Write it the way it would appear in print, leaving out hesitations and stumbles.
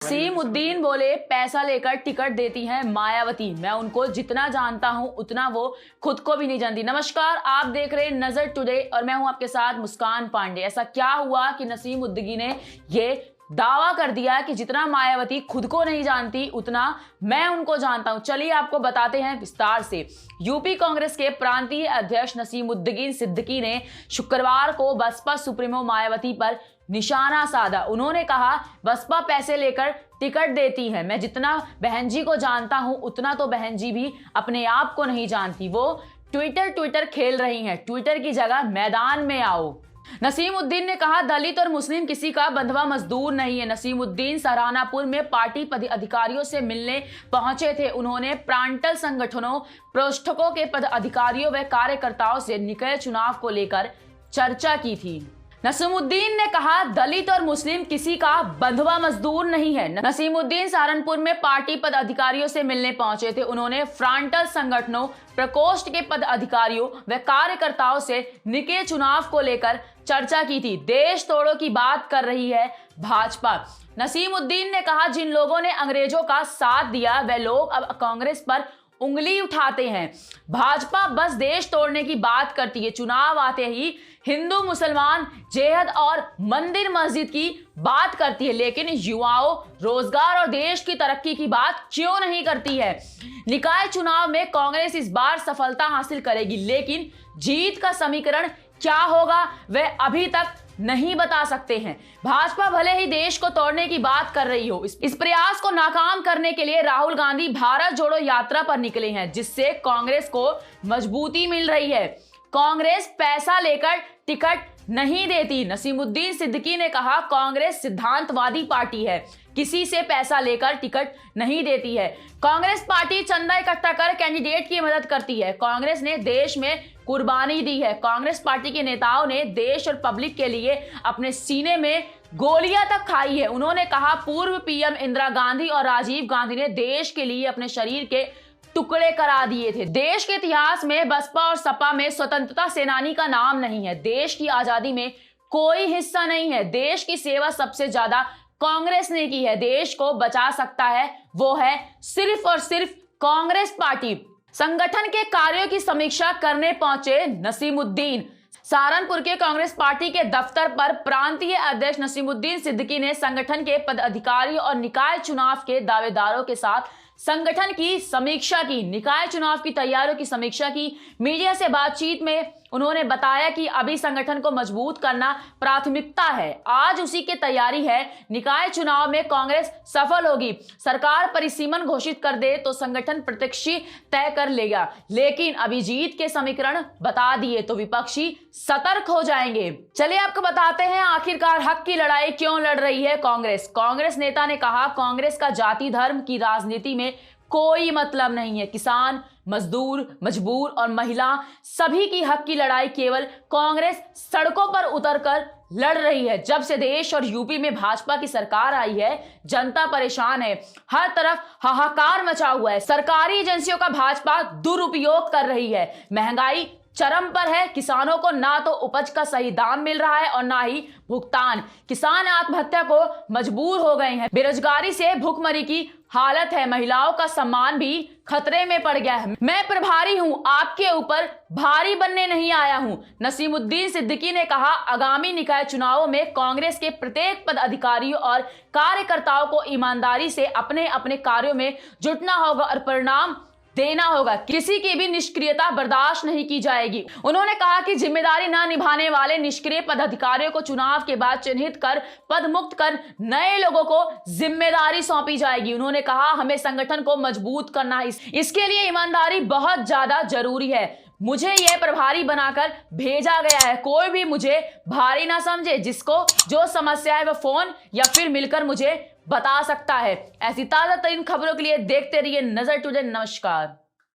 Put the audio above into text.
नसीमुद्दीन बोले पैसा लेकर टिकट देती हैं मायावती, मैं उनको जितना जानता हूं उतना वो खुद को भी नहीं जानती। नमस्कार, आप देख रहे हैं नजर टुडे और मैं हूं आपके साथ मुस्कान पांडे। ऐसा क्या हुआ कि नसीमुद्दीन ने ये दावा कर दिया कि जितना मायावती खुद को नहीं जानती उतना मैं उनको जानता हूं। चलिए आपको बताते हैं विस्तार से। यूपी कांग्रेस के प्रांतीय अध्यक्ष नसीमुद्दीन सिद्दीकी ने शुक्रवार को बसपा सुप्रीमो मायावती पर निशाना साधा। उन्होंने कहा, बसपा पैसे लेकर टिकट देती है, मैं जितना बहन जी को जानता हूं उतना तो बहन जी भी अपने आप को नहीं जानती। वो ट्विटर खेल रही हैं, ट्विटर की जगह मैदान में आओ। नसीमुद्दीन ने कहा, दलित और मुस्लिम किसी का बंधुआ मजदूर नहीं है। नसीमुद्दीन सहारनपुर में पार्टी पदाधिकारियों से मिलने पहुंचे थे। उन्होंने प्रांटल संगठनों, प्रोष्ठकों के पदाधिकारियों व कार्यकर्ताओं से निकाय चुनाव को लेकर चर्चा की थी। नसीमुद्दीन ने कहा, दलित और मुस्लिम किसी का बंधुआ मजदूर नहीं है। नसीमुद्दीन सहारनपुर में पार्टी पदाधिकारियों से मिलने पहुंचे थे। उन्होंने फ्रंटल संगठनों, प्रकोष्ठ के पदाधिकारियों व कार्यकर्ताओं से निकाय चुनाव को लेकर चर्चा की थी। देश तोड़ो की बात कर रही है भाजपा। नसीमुद्दीन ने कहा, जिन लोगों ने अंग्रेजों का साथ दिया वे लोग अब कांग्रेस पर उंगली उठाते हैं। भाजपा बस देश तोड़ने की बात करती है। चुनाव आते ही हिंदू मुसलमान, जेहद और मंदिर मस्जिद की बात करती है, लेकिन युवाओं, रोजगार और देश की तरक्की की बात क्यों नहीं करती है। निकाय चुनाव में कांग्रेस इस बार सफलता हासिल करेगी, लेकिन जीत का समीकरण क्या होगा वह अभी तक नहीं बता सकते हैं। भाजपा भले ही देश को तोड़ने की बात कर रही हो, इस प्रयास को नाकाम करने के लिए राहुल गांधी भारत जोड़ो यात्रा पर निकले हैं, जिससे कांग्रेस को मजबूती मिल रही है। कांग्रेस पैसा लेकर टिकट नहीं देती। नसीमुद्दीन सिद्दीकी ने कहा, कांग्रेस सिद्धांतवादी पार्टी है, किसी से पैसा लेकर टिकट नहीं देती है। कांग्रेस पार्टी चंदा इकट्ठा कर कैंडिडेट की मदद करती है। कांग्रेस ने देश में कुर्बानी दी है। कांग्रेस पार्टी के नेताओं ने देश और पब्लिक के लिए अपने सीने में गोलियां तक खाई है। उन्होंने कहा, पूर्व पीएम इंदिरा गांधी और राजीव गांधी ने देश के लिए अपने शरीर के टुकड़े करा दिए थे। देश के इतिहास में बसपा और सपा में स्वतंत्रता सेनानी का नाम नहीं है। देश की आजादी में कोई हिस्सा नहीं है। देश की सेवा सबसे ज्यादा कांग्रेस ने की है। देश को बचा सकता है वो है सिर्फ और सिर्फ कांग्रेस पार्टी। संगठन के कार्यों की समीक्षा करने पहुंचे नसीमुद्दीन। सहारनपुर के कांग्रेस पार्टी के दफ्तर पर प्रांतीय अध्यक्ष नसीमुद्दीन सिद्दीकी ने संगठन के पदाधिकारियों और निकाय चुनाव के दावेदारों के साथ संगठन की समीक्षा की। निकाय चुनाव की तैयारियों की समीक्षा की। मीडिया से बातचीत में उन्होंने बताया कि अभी संगठन को मजबूत करना प्राथमिकता है, आज उसी की तैयारी है। निकाय चुनाव में कांग्रेस सफल होगी, सरकार परिसीमन घोषित कर दे तो संगठन प्रत्याशी तय कर लेगा, लेकिन अभी जीत के समीकरण बता दिए तो विपक्षी सतर्क हो जाएंगे। चलिए आपको बताते हैं आखिरकार हक की लड़ाई क्यों लड़ रही है कांग्रेस। कांग्रेस नेता ने कहा, कांग्रेस का जाति धर्म की राजनीति में कोई मतलब नहीं है। किसान, मजदूर, मजबूर और महिला सभी की हक की लड़ाई केवल कांग्रेस सड़कों पर उतरकर लड़ रही है। जब से देश और यूपी में भाजपा की सरकार आई है, जनता परेशान है, हर तरफ हाहाकार मचा हुआ है। सरकारी एजेंसियों का भाजपा दुरुपयोग कर रही है। महंगाई चरम पर है। किसानों को ना तो उपज का सही दाम मिल रहा है और ना ही भुगतान। किसान आत्महत्या को मजबूर हो गए हैं। बेरोजगारी से भूखमरी की हालत है। महिलाओं का सम्मान भी खतरे में पड़ गया है। मैं प्रभारी हूं, आपके ऊपर भारी बनने नहीं आया हूं। नसीमुद्दीन सिद्दीकी ने कहा, आगामी निकाय चुनावों में कांग्रेस के प्रत्येक पदाधिकारियों और कार्यकर्ताओं को ईमानदारी से अपने अपने कार्यों में जुटना होगा और परिणाम देना होगा। किसी की भी निष्क्रियता बर्दाश्त नहीं की जाएगी। उन्होंने कहा कि जिम्मेदारी न निभाने वाले निष्क्रिय पदाधिकारियों को चुनाव के बाद चिन्हित कर पद मुक्त कर नए लोगों को जिम्मेदारी सौंपी जाएगी। उन्होंने कहा, हमें संगठन को मजबूत करना है, इसके लिए ईमानदारी बहुत ज्यादा जरूरी है। मुझे यह प्रभारी बनाकर भेजा गया है। कोई भी मुझे भारी ना समझे। जिसको जो समस्या है वह फोन या फिर मिलकर मुझे बता सकता है। ऐसी ताजा तरीन खबरों के लिए देखते रहिए नजर टुडे। नमस्कार।